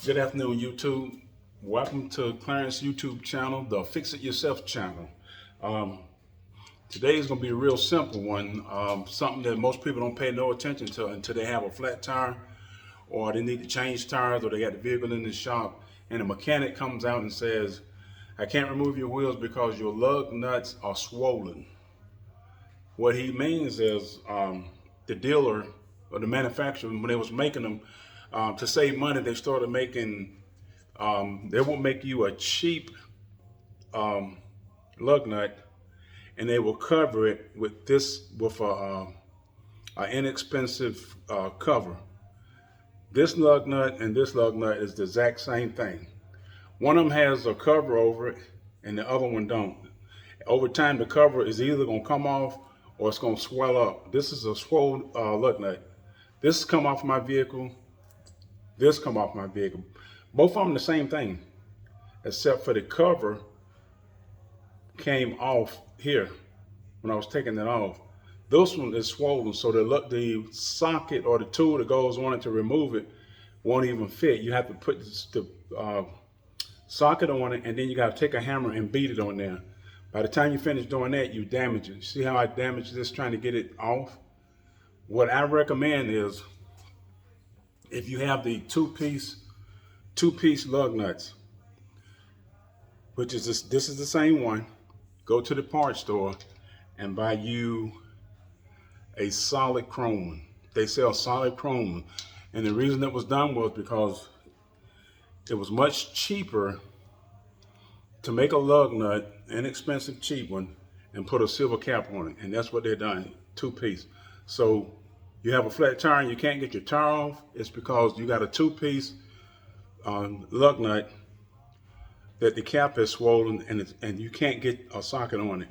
Good afternoon, YouTube. Welcome to Clarence's YouTube channel, the Fix It Yourself channel. Today is going to be a real simple one, something that most people don't pay no attention to until they have a flat tire, or they need to change tires, or they got the vehicle in the shop, and the mechanic comes out and says, I can't remove your wheels because your lug nuts are swollen. What he means is the dealer or the manufacturer, when they was making them, to save money, they started making, they will make you a cheap lug nut, and they will cover it with an inexpensive cover. This lug nut and this lug nut is the exact same thing. One of them has a cover over it and the other one don't. Over time, the cover is either going to come off or it's going to swell up. This is a swollen lug nut. This come off my vehicle. This come off my vehicle. Both of them the same thing, except for the cover came off here when I was taking it off. This one is swollen, so the socket or the tool that goes on it to remove it won't even fit. You have to put the socket on it, and then you got to take a hammer and beat it on there. By the time you finish doing that, you damage it. See how I damaged this trying to get it off? What I recommend is, if you have the two-piece lug nuts, which is this is the same one, go to the parts store and buy you a solid chrome one. They sell solid chrome one. And the reason it was done was because it was much cheaper to make a lug nut, inexpensive, cheap one, and put a silver cap on it. And that's what they're done, two-piece. So you have a flat tire and you can't get your tire off, it's because you got a two-piece lug nut that the cap is swollen and you can't get a socket on it.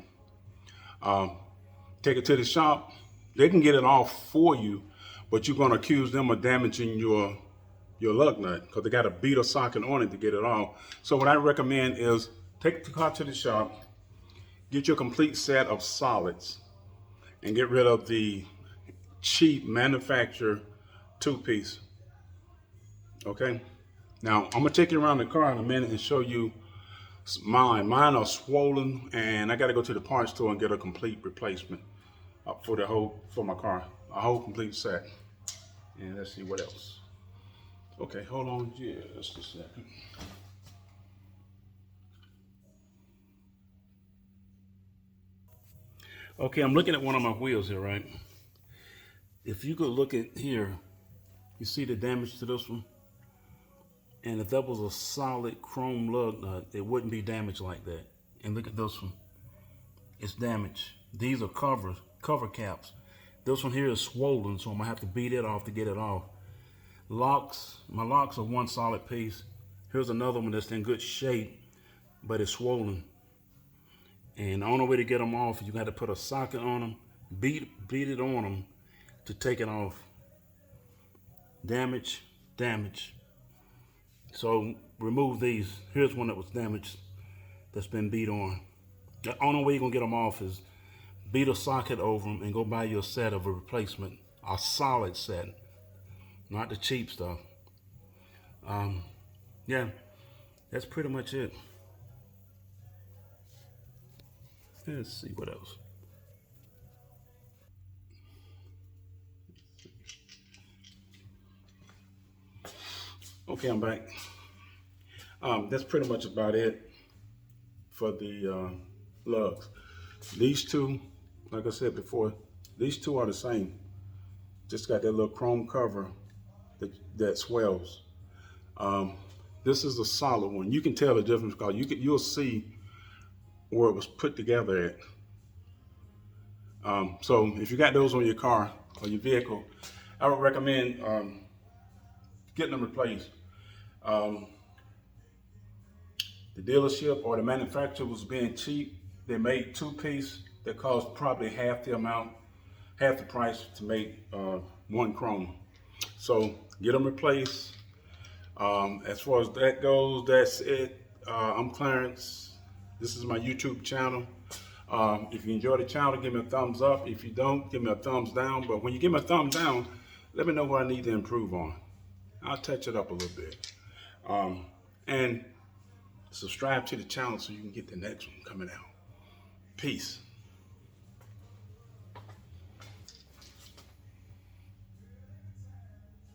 Take it to the shop. They can get it off for you, but you're going to accuse them of damaging your lug nut because they got to beat a socket on it to get it off. So what I recommend is take the car to the shop, get your complete set of solids, and get rid of the cheap manufacturer two-piece. Okay, now I'm gonna take you around the car in a minute and show you mine. Mine are swollen, and I got to go to the parts store and get a complete replacement for my car, a whole complete set. And let's see what else. Okay, hold on just a second. Okay, I'm looking at one of my wheels here, right? If you could look at here, you see the damage to this one? And if that was a solid chrome lug nut, it wouldn't be damaged like that. And look at this one. It's damaged. These are cover caps. This one here is swollen, so I'm gonna have to beat it off to get it off. Locks, my locks are one solid piece. Here's another one that's in good shape, but it's swollen. And the only way to get them off, you got to put a socket on them, beat it on them to take it off. Damage. So remove these. Here's one that was damaged, that's been beat on. The only way you're gonna get them off is beat a socket over them and go buy you a set of a replacement, a solid set, not the cheap stuff. Yeah, that's pretty much it. Let's see what else. Okay, I'm back. That's pretty much about it for the lugs. These two, like I said before, these two are the same. Just got that little chrome cover that swells. This is a solid one. You can tell the difference because you'll see where it was put together at. So if you got those on your car or your vehicle, I would recommend getting them replaced. The dealership or the manufacturer was being cheap. They made two-piece that cost probably half the price to make one chrome. So get them replaced. As far as that goes, that's it. I'm Clarence. This is my YouTube channel. If you enjoy the channel, give me a thumbs up. If you don't, give me a thumbs down. But when you give me a thumbs down, let me know what I need to improve on. I'll touch it up a little bit. And subscribe to the channel so you can get the next one coming out. Peace.